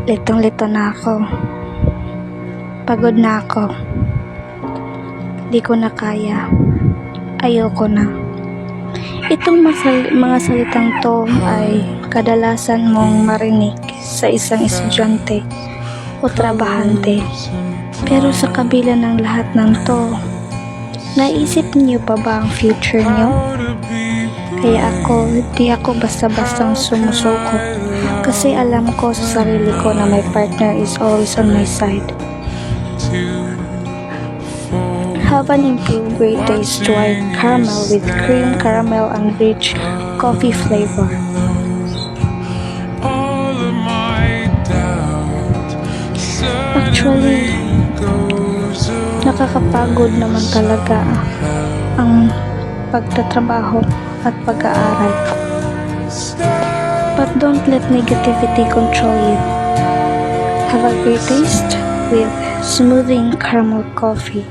Litong-lito na ako. Pagod na ako. Di ko na kaya. Ayoko na. Itong mga salitang to ay kadalasan mong marinig sa isang estudyante o trabahante. Pero sa kabila ng lahat ng to, naisip niyo pa ba ang future niyo? Kaya di ako basta-bastang sumusuko kasi alam ko sa sarili ko na my partner is always on my side. Have an improved great taste white caramel with cream, caramel, and rich coffee flavor. Actually, nakakapagod naman talaga ang pagtatrabaho at pag-aaral. But don't let negativity control you. Have a great taste with smoothing caramel coffee.